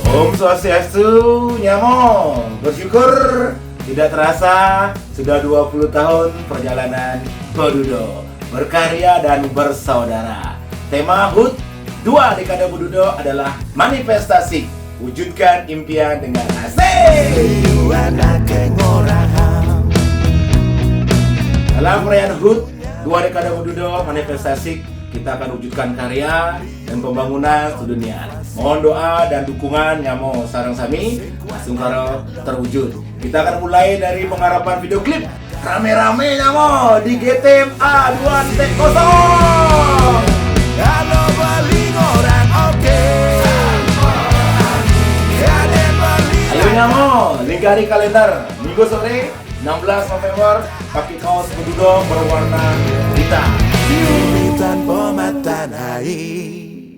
Om Swastiastu, Nyamo. Bersyukur tidak terasa sudah 20 tahun perjalanan Bodudo berkarya dan bersaudara. Tema HUT 2 Dekade Bodudo adalah manifestasi, wujudkan impian dengan asik. Dalam perayaan HUT 2 Dekade Bodudo manifestasi, kita akan wujudkan karya dan pembangunan sedunia. Mohon doa dan dukungan Nyamo sareng sami Sungkaro terwujud. Kita akan mulai dari pengharapan video klip rame-rame Nyamo di GTMA 2.0. Halo baling orang oke. Ayo Nyamo, lingkari kalender Minggu sore 16 November pakai kaos Bodudo berwarna hitam. Tanpa mata naik.